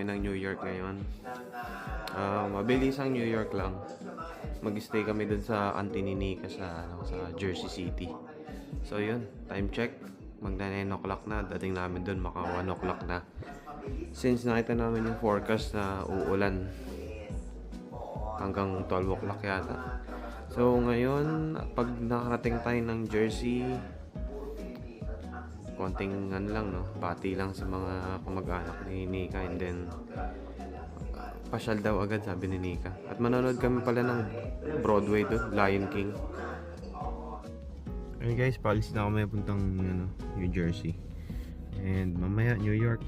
ng New York ngayon. Mabilis ang New York lang. Mag-stay kami dun sa Antininika sa Jersey City. So yun, time check. Magna 9 o'clock na. Dating namin dun maka 1 o'clock na. Since nakita namin yung forecast na uulan hanggang 12 o'clock yata. So ngayon, pag nakarating tayo ng Jersey, konting lang no, bati lang sa mga kamag-anak ni Nika, and then pasyal daw agad, sabi ni Nika. At manonood kami pala ng Broadway doon, Lion King. Ayun guys, paalis na kami puntang New Jersey. And mamaya New York.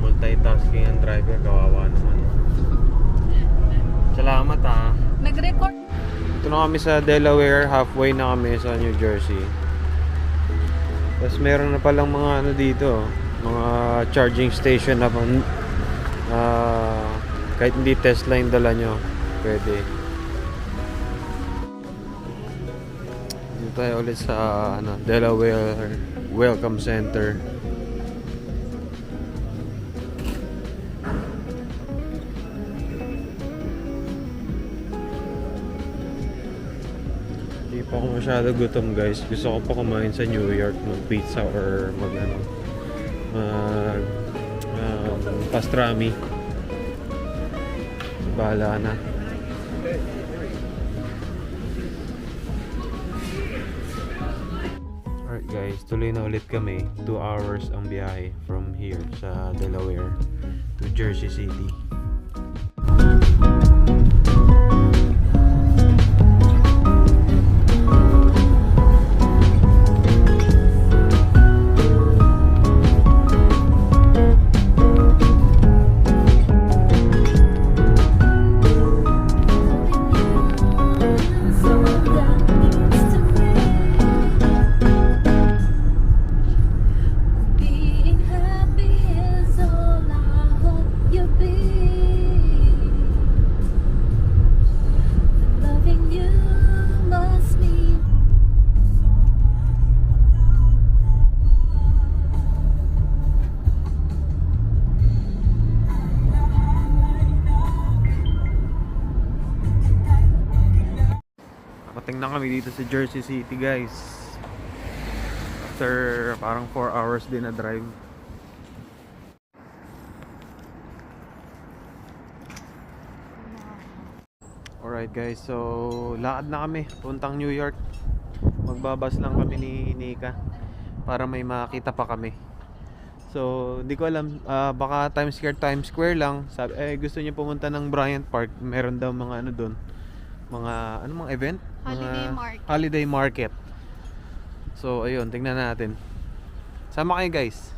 Multitasking ang driver, kawawa naman. Salamat ha. Nag-record. Ito na kami sa Delaware, halfway na kami sa New Jersey. Tapos meron na palang mga dito, mga charging station na kahit hindi Tesla yung dala nyo, pwede. Dito tayo ulit sa Delaware Welcome Center. Hindi pa ako masyado gutom guys. Gusto ko pa kumain sa New York, mag pizza or mag pastrami. Bahala na. Alright guys, tuloy na ulit kami. 2 hours ang biyahe from here sa Delaware to Jersey City. Nakating na kami dito sa Jersey City guys. After parang 4 hours din na drive. Alright guys, so lakad na kami puntang New York. Magbabas lang kami ni Nika para may makita pa kami. So hindi ko alam, baka Times Square lang. Sabi, gusto niya pumunta ng Bryant Park. Meron daw mga doon, mga mga event, holiday market. So ayun, tingnan natin. Sama kayo guys.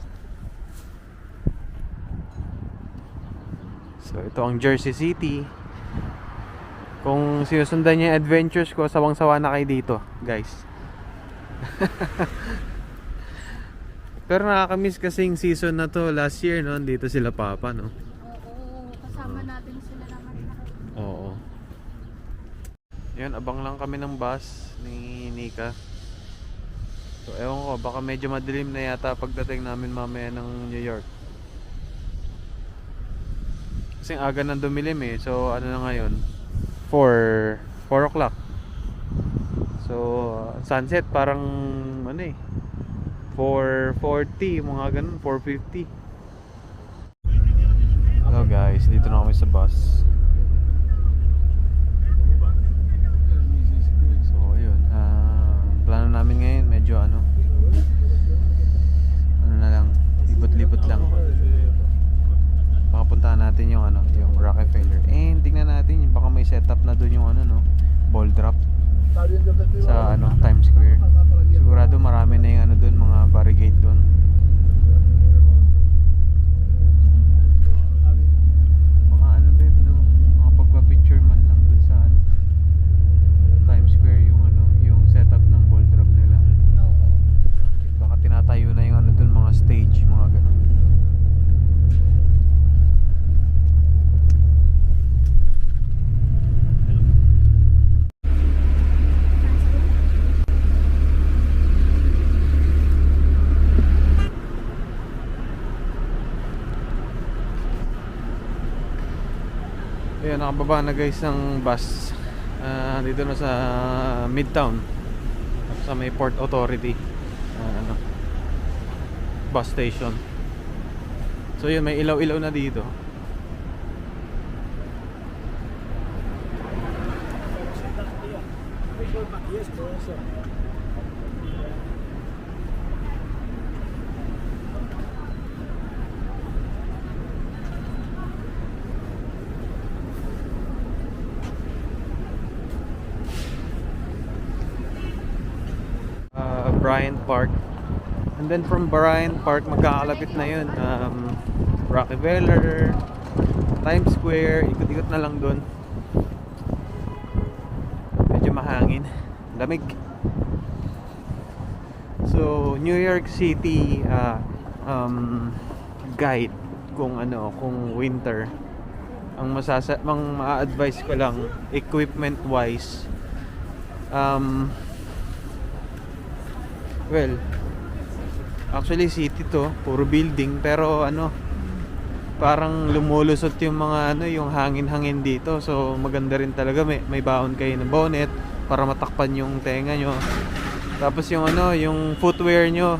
So ito ang Jersey City. Kung sinusundan niyo yung adventures ko, sawang-sawa na kayo dito guys. Pero nakakamiss kasing season na to. Last year no, dito sila Papa no. Oo, kasama natin sila naman. Oo. Yan, abang lang kami ng bus ni Nika. So ewan ko, baka medyo madilim na yata pagdating namin mamaya ng New York. Kasi aga nang dumilim eh. So ano na ngayon, 4 o'clock. So sunset parang 4:40, mga ganun, 4:50. Hello guys, dito na kami sa bus. Plano namin ngayon medyo na lang, libot-libot lang. Makapuntahan natin yung yung Rockefeller. And tingnan natin, baka may setup na doon yung ball drop sa Times Square. Sigurado marami na yung doon, mga barricade doon. Mga babe, no? nakababa na guys ng bus. Dito na sa Midtown. Sa may Port Authority. Bus station. So yun, may ilaw-ilaw na dito. Bryant Park. And then from Bryant Park, magkakalapit na yun. Rockefeller, Times Square, ikot-ikot na lang dun. Medyo mahangin, lamig. So, New York City guide kung kung winter. Ang ma-advise ko lang equipment wise, well, actually city to, puro building, pero parang lumulusot yung mga yung hangin-hangin dito. So maganda rin talaga, may baon kayo ng bonnet para matakpan yung tenga nyo. Tapos yung yung footwear nyo,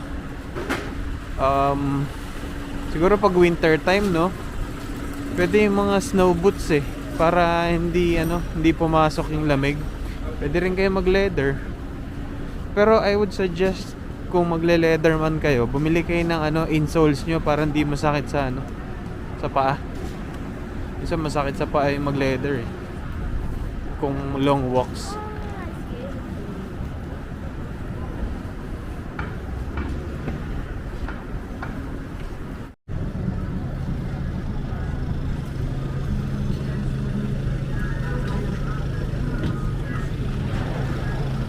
siguro pag winter time, no, pwede yung mga snow boots para hindi pumasok yung lamig. Pwede rin kayo mag leather. Pero I would suggest, kung magle-leather man kayo, bumili kayo ng insoles nyo para hindi masakit sa sa paa. Isa masakit sa paa yung mag-leather kung long walks.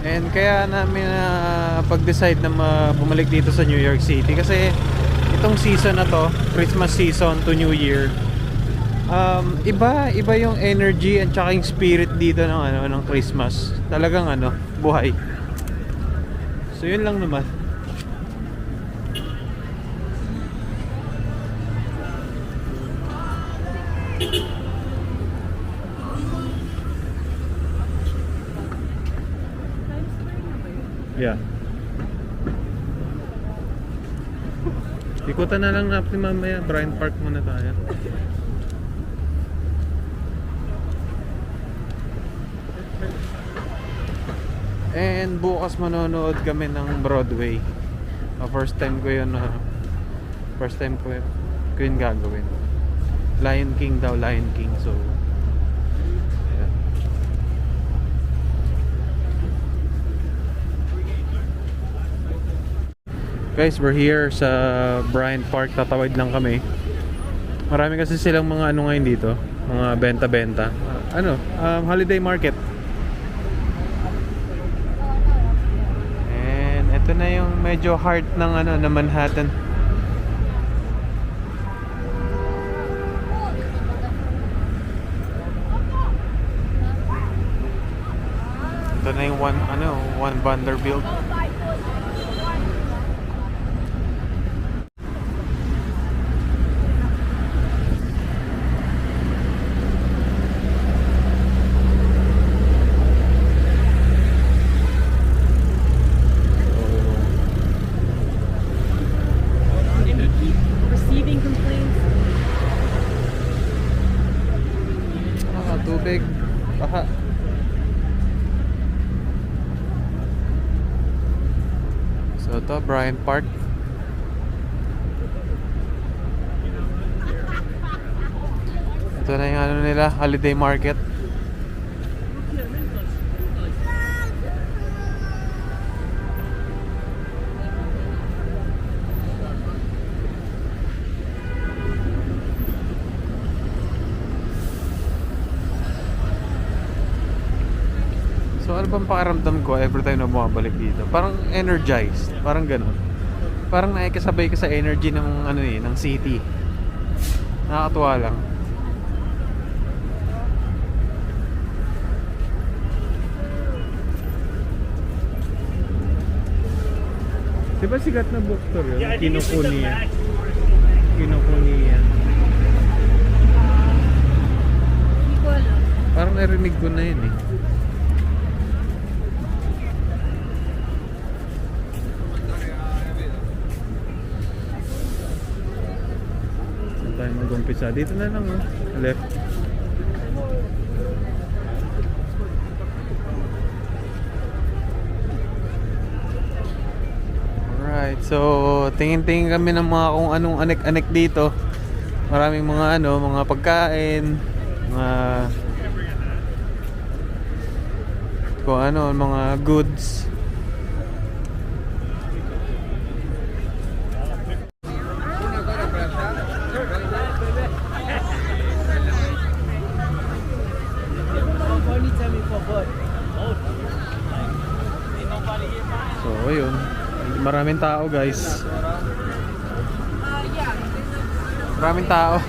And kaya namin pag-decide na bumalik dito sa New York City kasi itong season na to, Christmas season to New Year, iba yung energy at saka yung spirit dito ng Christmas. Talagang buhay. So yun lang naman. Yeah. Ikutan na lang natin mamaya. Bryant Park muna tayo. And bukas manonood kami ng Broadway. First time ko yun gagawin. Lion King daw, Lion King. So yeah. Guys, we're here sa Bryant Park. Tatawid lang kami. Marami kasi silang mga ngayon dito, mga benta-benta. Holiday market. And ito na yung medyo heart ng ng Manhattan. Ito na yung one Vanderbilt. Receiving complaints. Tubig, baha. So ito, Bryant Park. Ito na yung nila, holiday market. So ano bang pakiramdam ko every time na bumabalik dito? Parang energized, parang ganun. Parang nakikisabay ka sa energy ng ng city. Nakakatuwa lang. Diba sikat na bookstore yun? Kinokuniya. Hindi ko alam. narinig ko na yun eh. Saan tayo mag-umpisa? Dito na lang oh. Left. Alright, so tingin-tingin kami ng mga kung anong anek-anek dito. Maraming mga ano, mga pagkain, mga kung ano, mga goods. So, ayun. Maraming tao, guys. Maraming tao.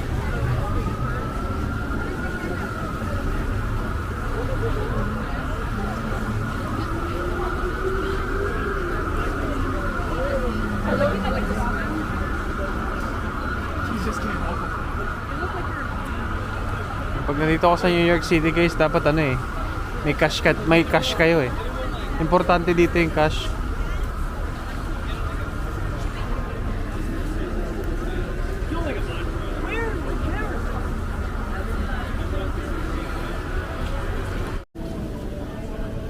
Pag nandito ako sa New York City, guys, dapat ano eh, may cash kayo eh. Importante dito yung cash.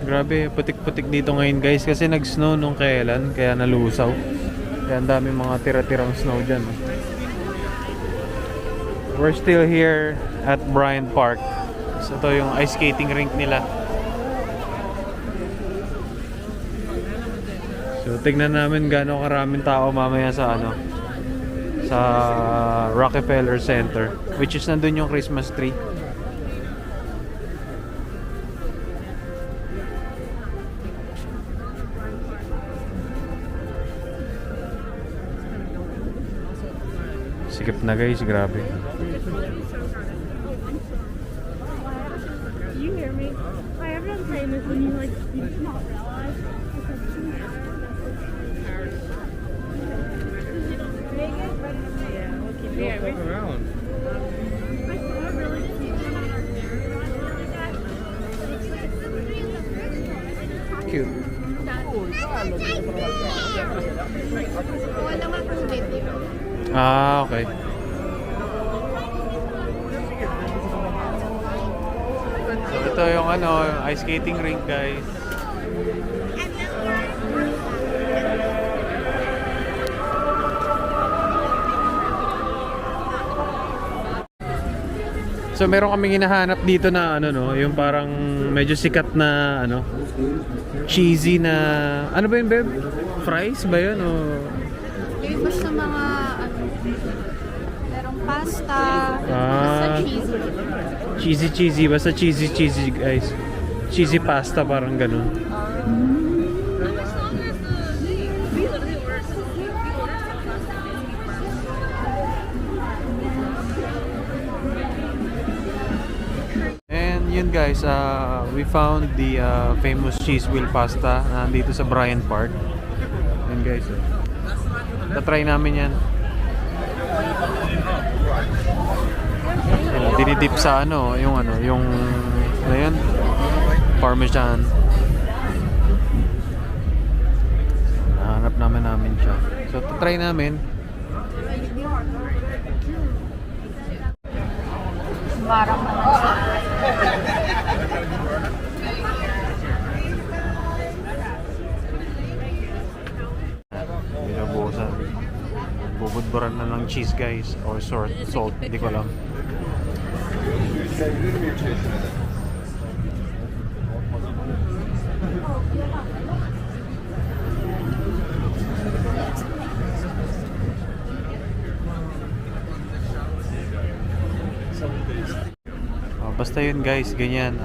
Grabe, putik-putik dito ngayon, guys, kasi nag-snow nung kailan, kaya nalusaw. Kaya ang dami mga tira-tirang snow dyan. We're still here at Bryant Park. So ito yung ice skating rink nila. So tignan namin gaano karaming tao mamaya sa ano, sa Rockefeller Center, which is nandun yung Christmas tree. Sikip na, guys, grabe. You hear me? Like, everyone's saying this when you like you not realize. Yeah, we'll keep around. Cute. Wala naman pang video. Ah, okay. So ito yung ano, ice skating rink, guys. So meron kaming hinahanap dito na ano no, yung parang medyo sikat na ano, cheesy na ano ba yun, Beb? Fries ba yun o Yung basta mga ano, merong pasta, Ah. basta cheesy. cheesy, basta cheesy guys. Cheesy pasta, parang ganun. And yun, guys, we found the famous cheese wheel pasta na nandito sa Bryant Park. Yun, guys. Tatry namin yan. Yan, dinidip sa ano, yung ano yun? Parmesan. Nahanap namin siya. So, tatry namin. Parang naman siya. Binabuhusan. Bubudburan na ng cheese, guys, or salt, hindi ko alam. Basta yun, guys, ganyan.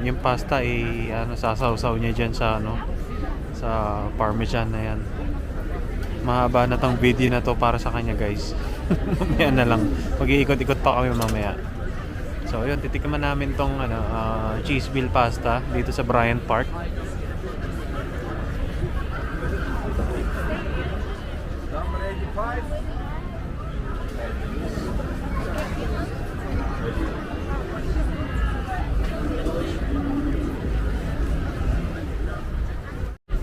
Yung pasta ano, sasawsaw niya dyan sa ano, sa parmesan na yan. Mahaba na tong video na to para sa kanya, guys. Mamaya na lang. Mag-iikot-ikot pa kami mamaya. So yun, titikman namin tong ano, cheese wheel pasta dito sa Bryant Park.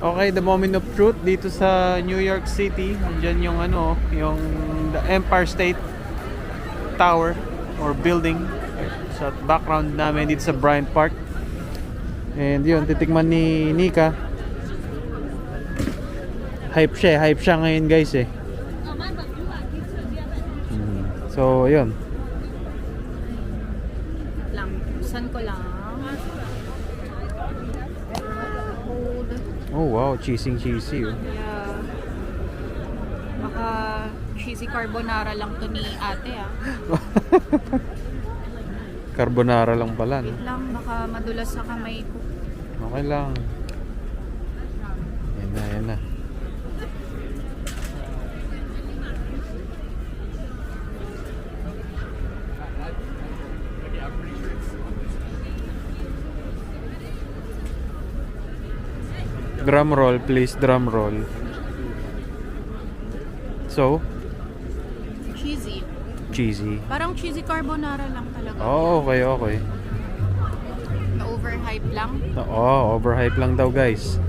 Okay, the moment of truth dito sa New York City. Diyan yung ano, yung the Empire State Tower or building. Sa background namin dito sa Bryant Park. And yun, titikman ni Nika. Hype siya ngayon guys eh. So, yun. Lang. Saan ko lang? Oh wow, cheesy oh. Yeah. Baka cheesy carbonara lang to ni ate ah. Carbonara lang pala, no? Wait lang, baka madulas sa kamay ko. Okay lang. Yan na. Drum roll, please. Drum roll. So, cheesy. Parang cheesy carbonara lang talaga. Oh, okay. Na-overhype lang. Oo, overhype lang daw guys.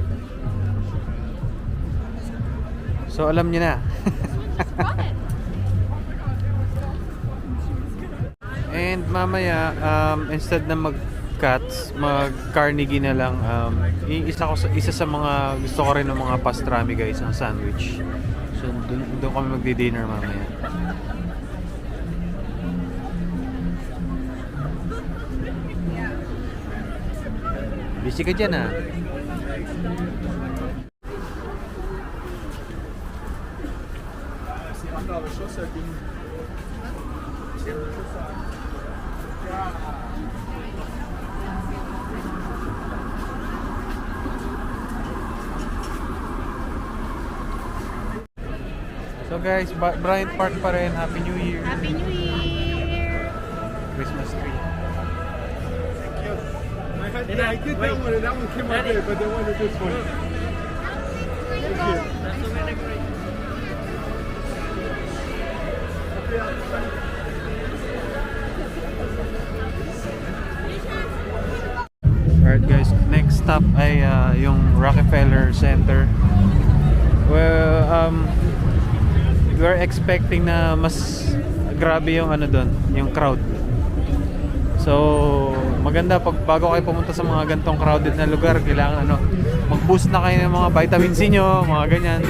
So alam niyo na. And mamaya instead na mag-cuts, mag-Carnegie na lang. Isa sa mga gusto ko rin ng mga pastrami guys, ang sandwich. So doon kami magdi-dinner mamaya. Busy ka dyan ah. So guys, Bryant Park pa rin. Happy New Year. Happy New Year! Christmas tree. I did that one, and that one came out good, but they wanted this one. Alright guys, next stop ay yung Rockefeller Center. Well, we're expecting na mas grabe yung ano doon, yung crowd. So, maganda pag bago kayo pumunta sa mga gantong crowded na lugar, kailangan ano, mag-boost na kayo ng mga vitamin C nyo, mga ganyan.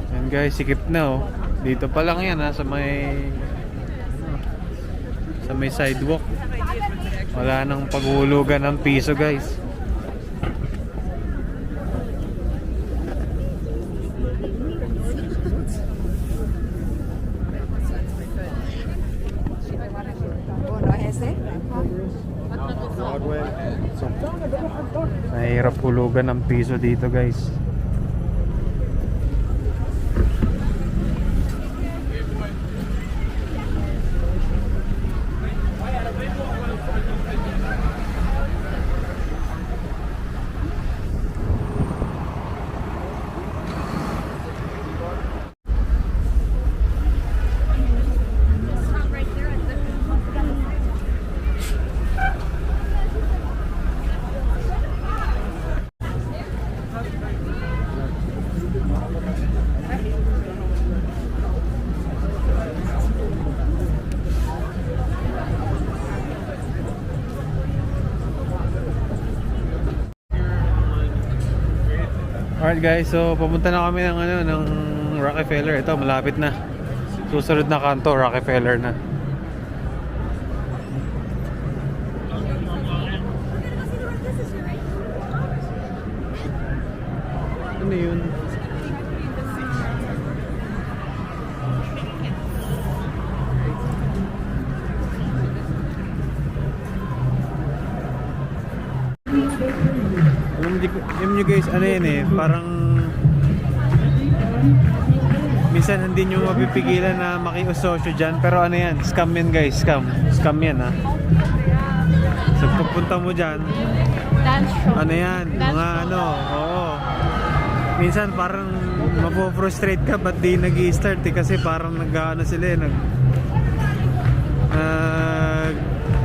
Yan guys, sikip na oh. Dito pa lang yan ha, sa may sidewalk. Wala nang paghulugan ng piso guys. Mahirap hulugan ng piso dito guys. Alright guys, so papunta na kami ng ano ng Rockefeller. Ito, malapit na. Susunod na kanto, Rockefeller na. Ano yun? Alam nyo guys, ano yan eh, parang minsan hindi nyo mapipigilan na makiusosyo dyan, pero ano yan, scam yan guys, scam yan ha. So pagpunta mo dyan, Dance show. ano yan, Dance mga show. ano, oo. minsan parang mapo-frustrate ka ba't di nag-i-start eh, kasi parang nag-ano sila eh,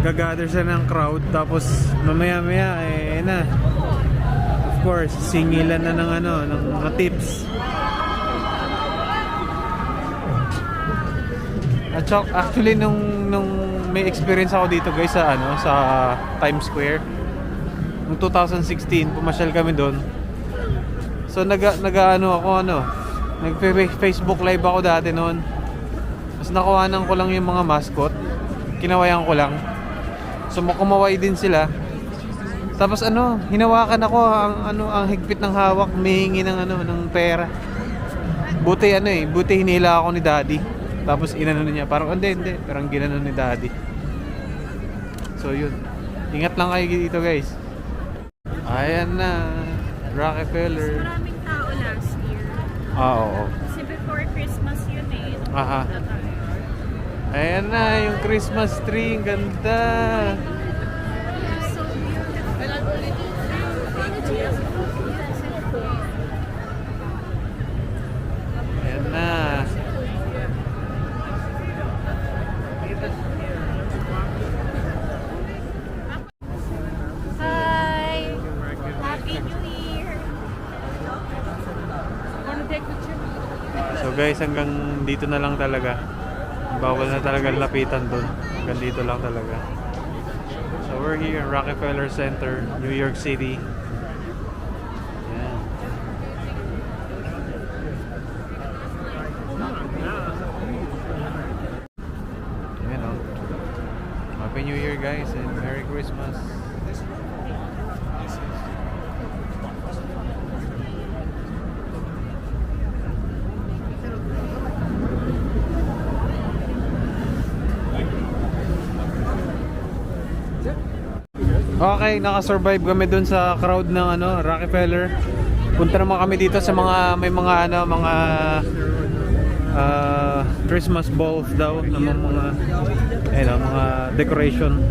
gagather sila ng crowd tapos mamaya eh na, of course singilan na ng ano ng mga tips. At actually nung may experience ako dito guys sa ano sa Times Square noong 2016, pumasyal kami doon. So nag-ano ako nag-Facebook live ako dati noon. Tapos nakuhanan ko lang yung mga mascot, kinawayan ko lang. So kumaway din sila. Tapos hinawakan ako ang higpit ng hawak, humihingi ng ng pera. Buti buti hinila ako ni Daddy. Tapos inano niya, parang hindi, parang ginano ni Daddy. So yun. Ingat lang kayo dito guys. Ayan na, Rockefeller. Maraming tao last year. Oo. Kasi before Christmas yun eh. Aha. Ayan na, yung Christmas tree, ang ganda. So Ayan na. Hi! Happy New Year! So guys, hanggang dito na lang talaga. Bawal na talaga lapitan doon. Hanggang dito lang talaga. So we're here in Rockefeller Center, New York City. Ayan. Ayan o. Happy New Year guys and Merry Christmas. Okay, naka-survive kami dun sa crowd ng Rockefeller. Punta naman kami dito sa may mga Christmas balls daw ng mga decoration.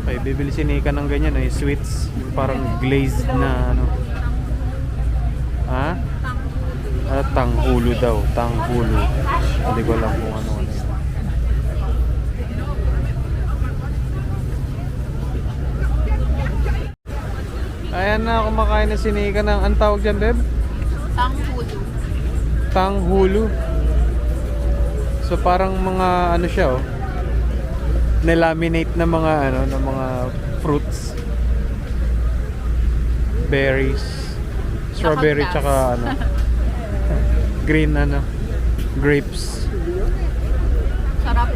Okay, bibili si Nika ng ganyan sweets, yung parang glazed na ha? Tanghulo daw, tanghulo. Hindi ko alam kung ano yun. Ayan na, kumakain na si Nika ng, ang tawag dyan, Beb? Tanghulo. Tanghulo. So parang mga siya nilaminate na mga na mga fruits, berries, strawberry tsaka green grapes. Sarap.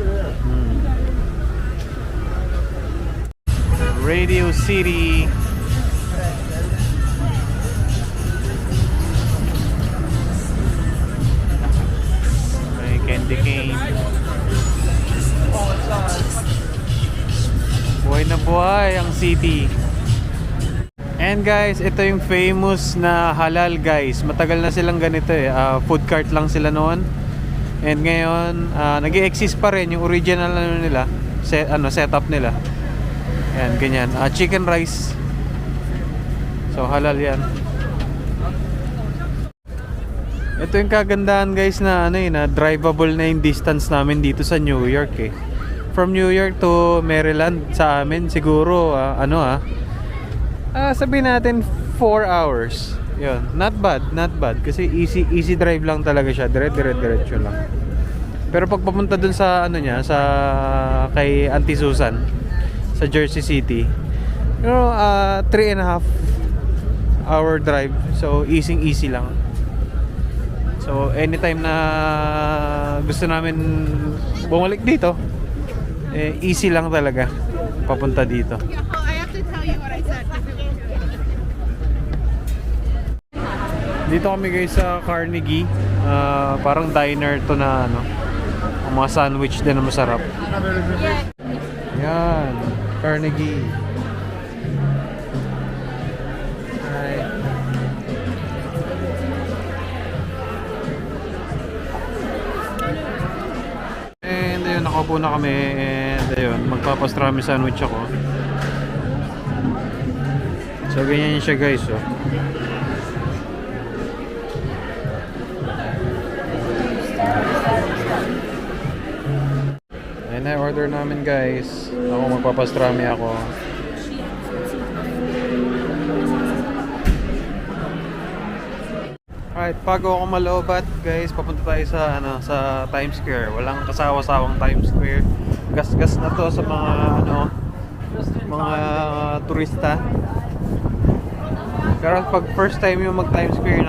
Radio City. May candy cane. Buhay na buhay ang city. And guys, ito yung famous na halal guys. Matagal na silang ganito food cart lang sila noon. And ngayon, nag-i-exist pa rin yung original nila, setup nila. Yan, ganyan. Chicken rice. So halal yan. Ito yung kagandahan guys na na drivable na yung distance namin dito sa New York From New York to Maryland sa amin siguro sabihin natin 4 hours. Yun, not bad kasi easy drive lang talaga siya, diretso lang. Pero pag papunta dun sa sa kay Auntie Susan sa Jersey City, 3.5 hour drive. So easy lang. So anytime na gusto namin bumalik dito, easy lang talaga papunta dito. I have to tell you what I said. Dito kami guys sa Carnegie. Parang diner to na ano. Ang mga sandwich din na masarap. Yan, Carnegie. Hi. And ayun, nakaupo na kami. And ayun, magpapastrami sandwich ako. So ganyan siya guys, oh. Ayun na, order namin guys. Ako magpapastrami ako. Alright, bago ako malobat guys, papunta tayo sa ano, sa Times Square. Walang kasawa-sawang Times Square. Gas-gas na to sa mga ano, mga turista. Pero pag first time yung mag Times Square,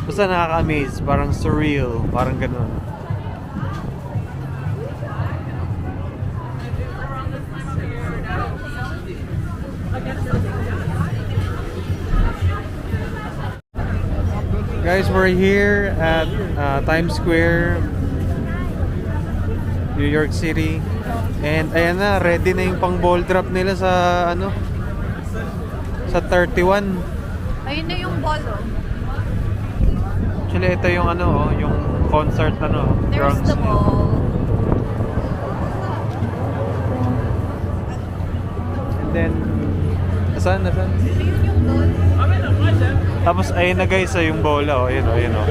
basta nakaka-amaze, parang surreal, parang ganun. Guys, we're here at Times Square, New York City. And ayan na, ready na yung pang ball drop nila sa ano, sa 31. Ayun na yung ball, oh. Actually, ito yung ano, yung concert ano, There's grounds the niya. ball. And then, nasaan? Ayun yung ball. Tapos ayun na guys, yung bola, oh, ayun oh.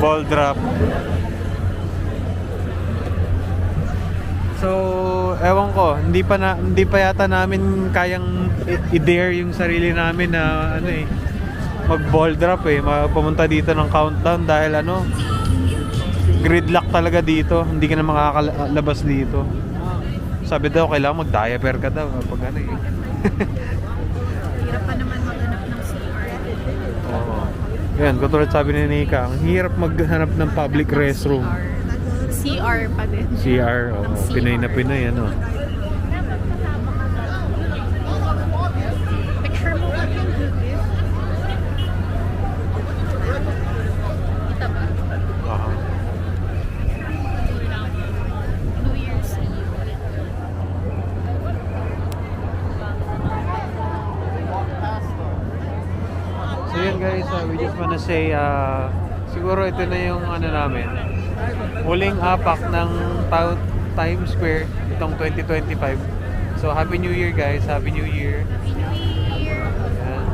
Ball drop. So, ewan ko, hindi pa yata namin kayang i-dare yung sarili namin na ano eh, mag-ball drop eh, pumunta dito ng countdown dahil ano, gridlock talaga dito, hindi ka na makakalabas dito. Sabi daw, kailangan mag-diaper ka daw pag ano eh. Hirap pa naman maghanap ng CR. Oo. Yan, katulad sabi ni Nika, ang hirap maghanap ng public restroom. CR pa din. CR, oh, Ng CR. Pinay na Pinay, ano. Picture mo ba yung Kita ba? Aha. New Year's Eve. So yun guys, we just wanna say, siguro ito na yung ano namin, huling apak ng Times Square itong 2025. So Happy New Year guys, Happy New Year. Happy New Year. Ayan.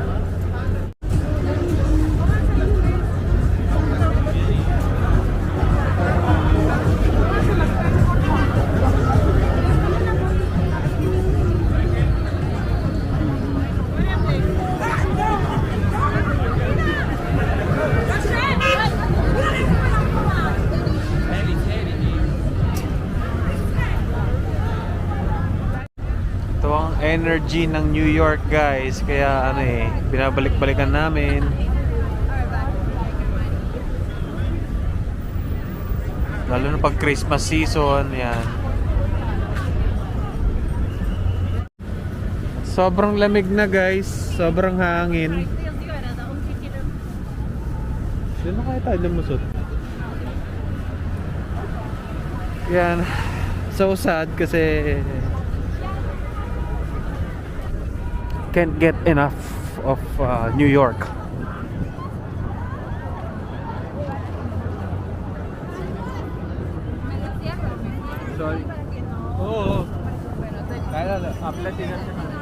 Ito ang energy ng New York guys, kaya ano eh, binabalik-balikan namin. Lalo na pag Christmas season, yan. Sobrang lamig na guys, sobrang hangin. Doon na kaya tayo lumusot. Yan, so sad kasi can't get enough of New York. Sorry. Oo.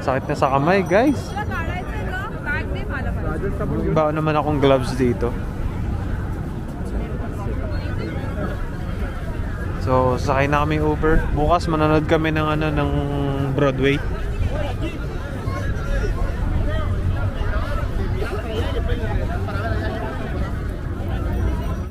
Sakit na sa kamay, guys. Iba naman akong gloves dito. So, sakay na kami Uber. Bukas manonood kami ng ano ng Broadway.